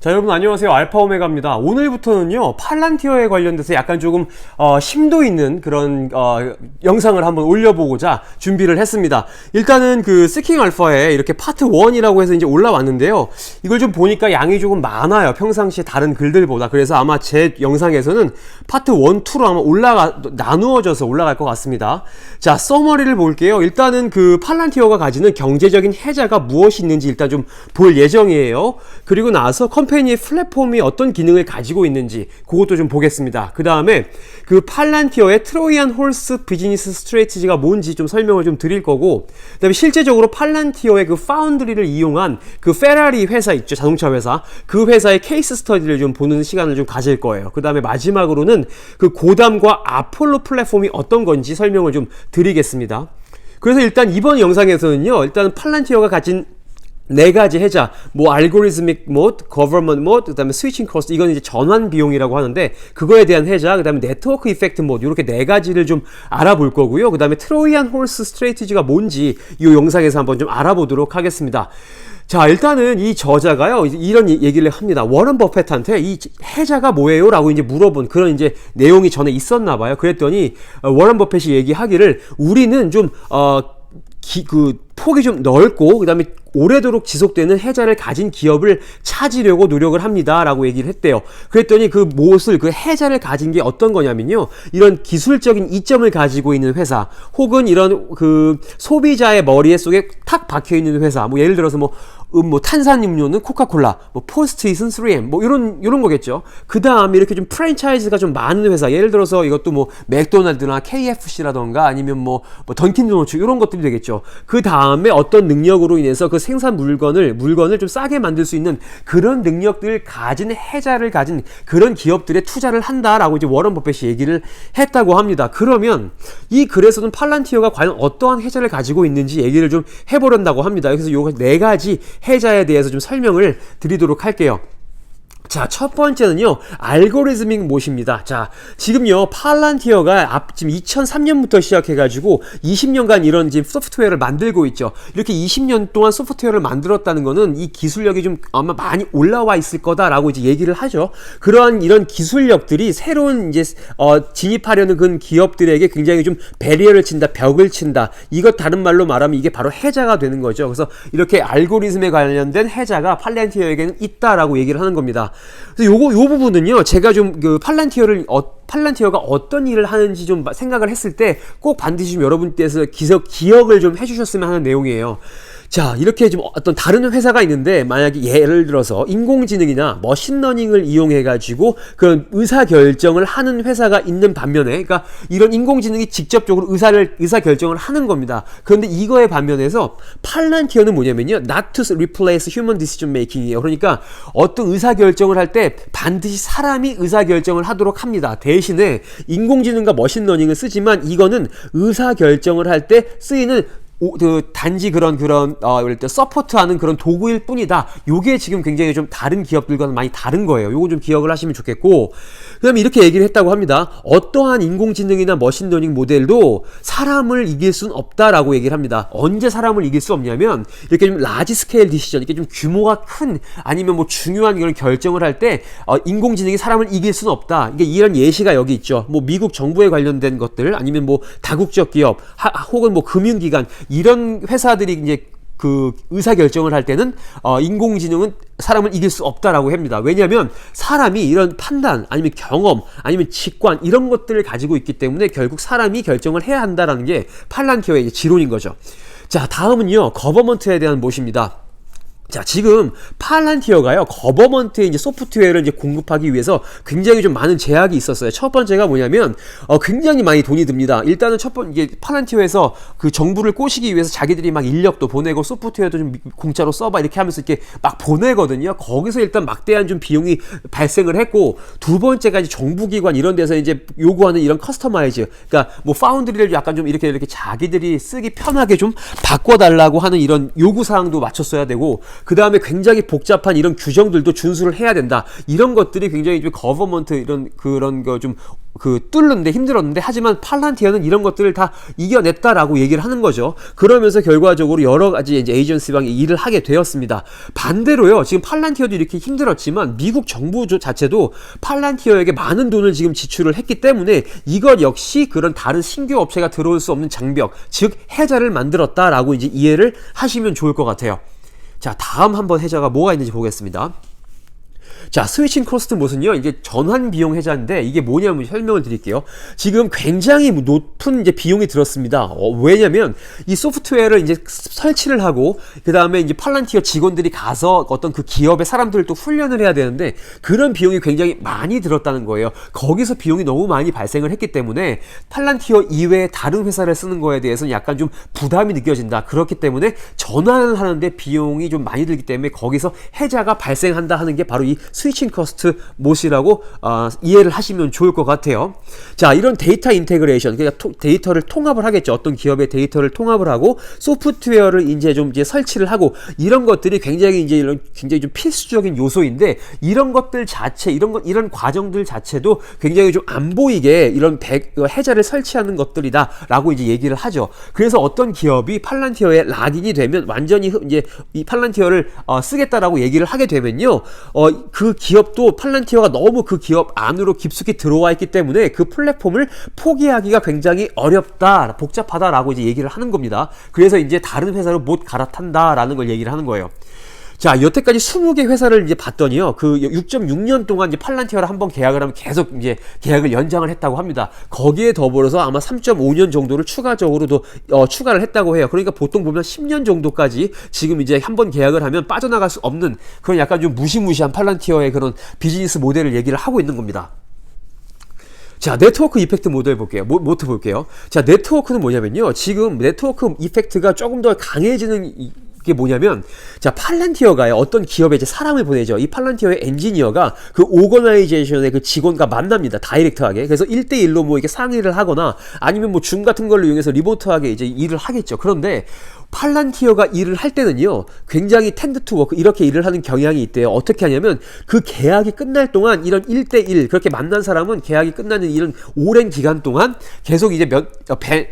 자, 여러분 안녕하세요. 알파 오메가입니다. 오늘부터는요, 팔란티어에 관련돼서 약간 조금 심도 있는 그런 영상을 한번 올려보고자 준비를 했습니다. 일단은 그 스킹 알파에 이렇게 파트 1이라고 해서 이제 올라왔는데요. 이걸 좀 보니까 양이 조금 많아요. 평상시에 다른 글들보다. 그래서 아마 제 영상에서는 파트 1, 2로 아마 나누어져서 올라갈 것 같습니다. 자, 서머리를 볼게요. 일단은 그 팔란티어가 가지는 경제적인 혜자가 무엇이 있는지 일단 좀 볼 예정이에요. 그리고 나서 컴퍼니의 플랫폼이 어떤 기능을 가지고 있는지 그것도 좀 보겠습니다. 그 다음에 그 팔란티어의 트로이안 홀스 비즈니스 스트레티지가 뭔지 좀 설명을 좀 드릴 거고, 그 다음에 실제적으로 팔란티어의 그 파운드리를 이용한 그 페라리 회사 있죠, 자동차 회사. 그 회사의 케이스 스터디를 좀 보는 시간을 좀 가질 거예요. 그 다음에 마지막으로는 그 고담과 아폴로 플랫폼이 어떤 건지 설명을 좀 드리겠습니다. 그래서 일단 이번 영상에서는요, 일단 팔란티어가 가진 4가지 혜자, 뭐 알고리즘믹 모드, 거버먼트 모드, 그 다음에 스위칭 코스트, 이건 이제 전환 비용이라고 하는데 그거에 대한 혜자, 그 다음에 네트워크 이펙트 모드, 이렇게 4가지를 좀 알아볼 거고요. 그 다음에 트로이안 홀스 스트레티지가 뭔지 이 영상에서 한번 좀 알아보도록 하겠습니다. 자, 일단은 이 저자가요, 이런 얘기를 합니다. 워런 버핏한테 이 혜자가 뭐예요? 라고 이제 물어본 그런 이제 내용이 전에 있었나 봐요. 그랬더니 워런 버핏이 얘기하기를, 우리는 좀 폭이 좀 넓고 그 다음에 오래도록 지속되는 혜자를 가진 기업을 찾으려고 노력을 합니다 라고 얘기를 했대요. 그랬더니 그 혜자를 가진 게 어떤 거냐면요, 이런 기술적인 이점을 가지고 있는 회사, 혹은 이런 그 소비자의 머리에 속에 탁 박혀있는 회사, 뭐 예를 들어서 탄산음료는 코카콜라, 포스트잇은 3M, 이런 거겠죠. 그 다음에 이렇게 좀 프랜차이즈가 좀 많은 회사, 예를 들어서 이것도 맥도날드나 KFC라던가 아니면 던킨도너츠, 이런 것들이 되겠죠. 그 다음에 어떤 능력으로 인해서 그 생산 물건을 좀 싸게 만들 수 있는 그런 능력들을 가진 혜자를 가진 그런 기업들에 투자를 한다라고 이제 워런 버핏이 얘기를 했다고 합니다. 그러면 이 글에서는 팔란티어가 과연 어떠한 혜자를 가지고 있는지 얘기를 좀 해보려고 합니다. 그래서 요 4가지 혜자에 대해서 좀 설명을 드리도록 할게요. 자, 첫 번째는요, 알고리즘믹 모드입니다. 자, 지금요, 팔란티어가 지금 2003년부터 시작해가지고 20년간 이런 지금 소프트웨어를 만들고 있죠. 이렇게 20년 동안 소프트웨어를 만들었다는 거는 이 기술력이 좀 아마 많이 올라와 있을 거다라고 이제 얘기를 하죠. 그러한 이런 기술력들이 새로운 이제 진입하려는 그 기업들에게 굉장히 좀 배리어를 친다, 벽을 친다. 이것 다른 말로 말하면 이게 바로 혜자가 되는 거죠. 그래서 이렇게 알고리즘에 관련된 혜자가 팔란티어에게는 있다라고 얘기를 하는 겁니다. 그래서 요 부분은요, 제가 좀 그 팔란티어가 어떤 일을 하는지 좀 생각을 했을 때 꼭 반드시 좀 여러분께서 기억을 좀 해주셨으면 하는 내용이에요. 자, 이렇게 좀 어떤 다른 회사가 있는데, 만약에 예를 들어서 인공지능이나 머신러닝을 이용해가지고 그런 의사결정을 하는 회사가 있는 반면에, 그러니까 이런 인공지능이 직접적으로 의사결정을 하는 겁니다. 그런데 이거의 반면에서 팔란티어는 뭐냐면요, not to replace human decision making이에요. 그러니까 어떤 의사결정을 할 때 반드시 사람이 의사결정을 하도록 합니다. 대신에 인공지능과 머신러닝을 쓰지만 이거는 의사결정을 할 때 쓰이는 단지 그런 서포트하는 그런 도구일 뿐이다. 요게 지금 굉장히 좀 다른 기업들과는 많이 다른 거예요. 요거 좀 기억을 하시면 좋겠고, 그 다음에 이렇게 얘기를 했다고 합니다. 어떠한 인공지능이나 머신러닝 모델도 사람을 이길 순 없다라고 얘기를 합니다. 언제 사람을 이길 수 없냐면, 이렇게 좀 라지 스케일 디시전, 이렇게 좀 규모가 큰, 아니면 중요한 그런 결정을 할 때 인공지능이 사람을 이길 수는 없다. 이게 이런 예시가 여기 있죠. 미국 정부에 관련된 것들, 아니면 다국적 기업, 혹은 금융기관, 이런 회사들이 이제 그 의사결정을 할 때는 인공지능은 사람을 이길 수 없다라고 합니다. 왜냐하면 사람이 이런 판단, 아니면 경험, 아니면 직관, 이런 것들을 가지고 있기 때문에 결국 사람이 결정을 해야 한다라는 게 팔란티어의 지론인 거죠. 자, 다음은요, 거버먼트에 대한 모십니다. 자, 지금 팔란티어가요, 거버먼트에 이제 소프트웨어를 이제 공급하기 위해서 굉장히 좀 많은 제약이 있었어요. 첫 번째가 뭐냐면, 굉장히 많이 돈이 듭니다. 일단은 이게 팔란티어에서 그 정부를 꼬시기 위해서 자기들이 막 인력도 보내고 소프트웨어도 좀 공짜로 써봐 이렇게 하면서 이렇게 막 보내거든요. 거기서 일단 막대한 좀 비용이 발생을 했고, 두 번째가 이제 정부기관 이런 데서 이제 요구하는 이런 커스터마이즈, 그러니까 파운드리를 약간 좀 이렇게 자기들이 쓰기 편하게 좀 바꿔달라고 하는 이런 요구사항도 맞췄어야 되고, 그 다음에 굉장히 복잡한 이런 규정들도 준수를 해야 된다. 이런 것들이 굉장히 좀 거버먼트 이런 그런 거 좀 뚫는데 힘들었는데, 하지만 팔란티어는 이런 것들을 다 이겨냈다라고 얘기를 하는 거죠. 그러면서 결과적으로 여러 가지 이제 에이전시방에 일을 하게 되었습니다. 반대로요, 지금 팔란티어도 이렇게 힘들었지만 미국 정부 자체도 팔란티어에게 많은 돈을 지금 지출을 했기 때문에 이것 역시 그런 다른 신규 업체가 들어올 수 없는 장벽, 즉 해자를 만들었다라고 이제 이해를 하시면 좋을 것 같아요. 자, 다음 한번 해자가 뭐가 있는지 보겠습니다. 자, 스위칭 코스트 몫은요, 이제 전환 비용 해자인데, 이게 뭐냐면 설명을 드릴게요. 지금 굉장히 높은 이제 비용이 들었습니다. 왜냐면 이 소프트웨어를 이제 설치를 하고, 그 다음에 이제 팔란티어 직원들이 가서 어떤 그 기업의 사람들을 또 훈련을 해야 되는데, 그런 비용이 굉장히 많이 들었다는 거예요. 거기서 비용이 너무 많이 발생을 했기 때문에 팔란티어 이외에 다른 회사를 쓰는 거에 대해서는 약간 좀 부담이 느껴진다. 그렇기 때문에 전환을 하는데 비용이 좀 많이 들기 때문에 거기서 해자가 발생한다 하는 게 바로 이 스위칭 코스트 몫이라고 이해를 하시면 좋을 것 같아요. 자, 이런 데이터 인테그레이션, 그러니까 데이터를 통합을 하겠죠. 어떤 기업의 데이터를 통합을 하고 소프트웨어를 이제 좀 이제 설치를 하고, 이런 것들이 굉장히 이제 굉장히 좀 필수적인 요소인데, 이런 것들 자체, 이런 과정들 자체도 굉장히 좀 안 보이게 이런 해자를 설치하는 것들이다라고 이제 얘기를 하죠. 그래서 어떤 기업이 팔란티어에 락인이 되면, 완전히 이제 이 팔란티어를 쓰겠다라고 얘기를 하게 되면요, 그 기업도 팔란티어가 너무 그 기업 안으로 깊숙이 들어와 있기 때문에 그 플랫폼을 포기하기가 굉장히 어렵다, 복잡하다라고 이제 얘기를 하는 겁니다. 그래서 이제 다른 회사로 못 갈아탄다라는 걸 얘기를 하는 거예요. 자, 여태까지 20개 회사를 이제 봤더니요, 그 6.6년 동안 이제 팔란티어를 한번 계약을 하면 계속 이제 계약을 연장을 했다고 합니다. 거기에 더불어서 아마 3.5년 정도를 추가적으로도 추가를 했다고 해요. 그러니까 보통 보면 10년 정도까지 지금 이제 한번 계약을 하면 빠져나갈 수 없는 그런 약간 좀 무시무시한 팔란티어의 그런 비즈니스 모델을 얘기를 하고 있는 겁니다. 자, 네트워크 이펙트 모드 볼게요. 자, 네트워크는 뭐냐면요, 지금 네트워크 이펙트가 조금 더 강해지는 이게 뭐냐면, 자, 팔란티어가요, 어떤 기업에 이제 사람을 보내죠. 이 팔란티어의 엔지니어가 그 오거나이제이션의 그 직원과 만납니다. 다이렉트하게. 그래서 1대1로 뭐 이렇게 상의를 하거나 아니면 뭐 줌 같은 걸로 이용해서 리모트하게 이제 일을 하겠죠. 그런데 팔란티어가 일을 할 때는요, 굉장히 텐드 투 워크, 이렇게 일을 하는 경향이 있대요. 어떻게 하냐면, 그 계약이 끝날 동안 이런 1대1 그렇게 만난 사람은 계약이 끝나는 이런 오랜 기간 동안 계속 이제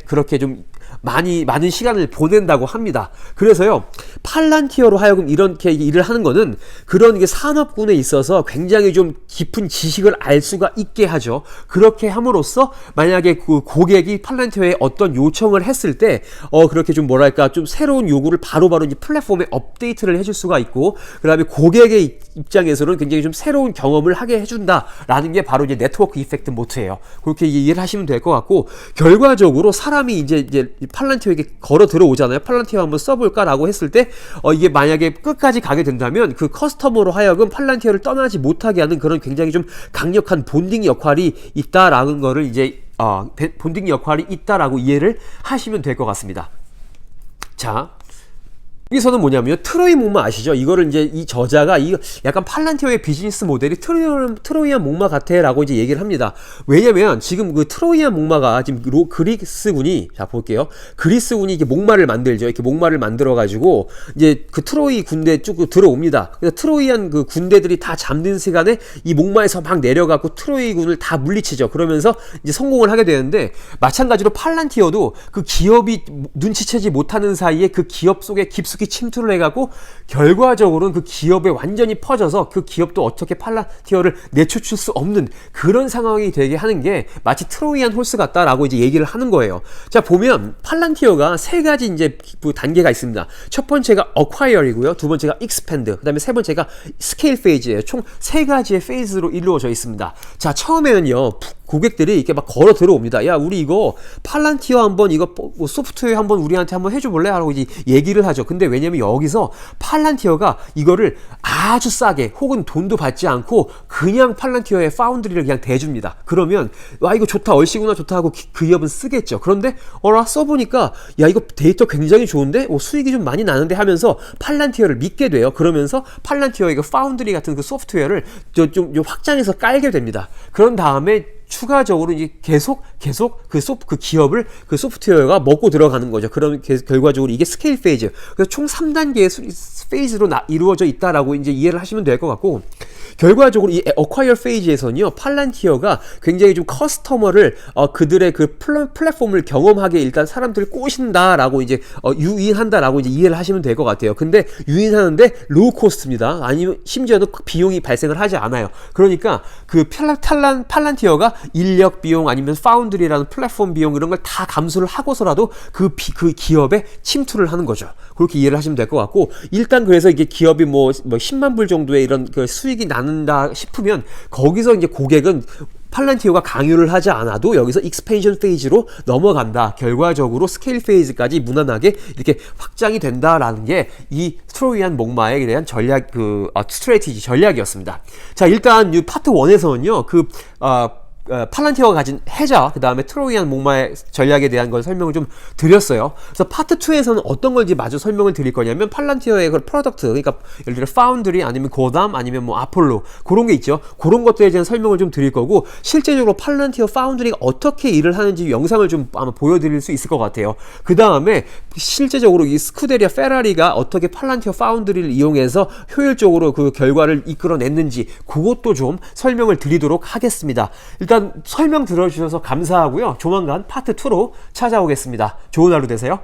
그렇게 좀 많은 시간을 보낸다고 합니다. 그래서요, 팔란티어로 하여금 이렇게 일을 하는 거는 그런 게 산업군에 있어서 굉장히 좀 깊은 지식을 알 수가 있게 하죠. 그렇게 함으로써 만약에 그 고객이 팔란티어에 어떤 요청을 했을 때 그렇게 좀 뭐랄까, 좀 새로운 요구를 바로바로 이제 플랫폼에 업데이트를 해줄 수가 있고, 그 다음에 고객의 입장에서는 굉장히 좀 새로운 경험을 하게 해준다라는 게 바로 이제 네트워크 이펙트 모트예요. 그렇게 이해를 하시면 될 것 같고, 결과적으로 사람이 이제 팔란티어에게 걸어 들어오잖아요. 팔란티어 한번 써볼까라고 했을 때 이게 만약에 끝까지 가게 된다면 그 커스터머로 하여금 팔란티어를 떠나지 못하게 하는 그런 굉장히 좀 강력한 본딩 역할이 있다라는 거를 이제 본딩 역할이 있다라고 이해를 하시면 될 것 같습니다. 자, 여기서는 뭐냐면요, 트로이 목마 아시죠? 이거를 이제 이 저자가 약간 팔란티어의 비즈니스 모델이 트로이안 목마 같아라고 이제 얘기를 합니다. 왜냐면 지금 그 트로이안 목마가 지금 그리스군이, 자 볼게요, 그리스군이 이렇게 목마를 만들죠. 이렇게 목마를 만들어 가지고 이제 그 트로이 군대 쭉 들어옵니다. 그래서 트로이안 그 군대들이 다 잠든 시간에 이 목마에서 막 내려가고 트로이군을 다 물리치죠. 그러면서 이제 성공을 하게 되는데, 마찬가지로 팔란티어도 그 기업이 눈치채지 못하는 사이에 그 기업 속에 깊숙이 침투를 해가고 결과적으로는 그 기업에 완전히 퍼져서 그 기업도 어떻게 팔란티어를 내쫓을 수 없는 그런 상황이 되게 하는 게 마치 트로이안 홀스 같다라고 이제 얘기를 하는 거예요. 자, 보면 팔란티어가 세 가지 이제 단계가 있습니다. 첫 번째가 acquire이고요, 두 번째가 expand, 그 다음에 세 번째가 scale phase예요. 총 세 가지의 페이즈로 이루어져 있습니다. 자, 처음에는요, 고객들이 이렇게 막 걸어 들어옵니다. 야, 우리 이거 팔란티어 한번 이거 뭐 소프트웨어 한번 우리한테 한번 해줘 볼래? 하고 이제 얘기를 하죠. 근데 왜냐면 여기서 팔란티어가 이거를 아주 싸게 혹은 돈도 받지 않고 그냥 팔란티어의 파운드리를 그냥 대줍니다. 그러면 와, 이거 좋다, 얼씨구나 좋다 하고 그 기업은 쓰겠죠. 그런데 써보니까 야, 이거 데이터 굉장히 좋은데 수익이 좀 많이 나는데 하면서 팔란티어를 믿게 돼요. 그러면서 팔란티어의 그 파운드리 같은 그 소프트웨어를 좀 확장해서 깔게 됩니다. 그런 다음에 추가적으로 이제 계속 그 기업을 그 소프트웨어가 먹고 들어가는 거죠. 그럼 결과적으로 이게 스케일 페이즈. 그래서 총 3단계의 페이즈로 이루어져 있다라고 이제 이해를 하시면 될 것 같고, 결과적으로 이 어콰이어 페이지에서는요, 팔란티어가 굉장히 좀 커스터머를 그들의 그 플랫폼을 경험하게 일단 사람들을 꼬신다라고 이제 유인한다라고 이제 이해를 하시면 될 것 같아요. 근데 유인하는데 로우 코스트입니다. 아니면 심지어는 비용이 발생을 하지 않아요. 그러니까 그 팔란티어가 인력 비용 아니면 파운드리라는 플랫폼 비용 이런 걸 다 감수를 하고서라도 그 기업에 침투를 하는 거죠. 그렇게 이해를 하시면 될 것 같고, 일단 그래서 이게 기업이 뭐 10만 불 정도의 이런 그 수익이 나는다 싶으면 거기서 이제 고객은 팔란티어가 강요를 하지 않아도 여기서 익스펜션 페이지로 넘어간다. 결과적으로 스케일 페이지까지 무난하게 이렇게 확장이 된다라는 게 이 트로이안 목마에 대한 스트래티지 전략이었습니다. 자, 일단 이 파트 1에서는요, 팔란티어가 가진 해자, 그 다음에 트로이안 목마의 전략에 대한 걸 설명을 좀 드렸어요. 그래서 파트 2에서는 어떤 건지 마저 설명을 드릴 거냐면, 팔란티어의 그 프로덕트, 그러니까 예를 들어 파운드리 아니면 고담 아니면 뭐 아폴로, 그런 게 있죠. 그런 것들에 대한 설명을 좀 드릴 거고, 실제적으로 팔란티어 파운드리가 어떻게 일을 하는지 영상을 좀 아마 보여드릴 수 있을 것 같아요. 그 다음에 실제적으로 이 스쿠데리아 페라리가 어떻게 팔란티어 파운드리를 이용해서 효율적으로 그 결과를 이끌어냈는지, 그것도 좀 설명을 드리도록 하겠습니다. 일단 설명 들어주셔서 감사하고요. 조만간 파트 2로 찾아오겠습니다. 좋은 하루 되세요.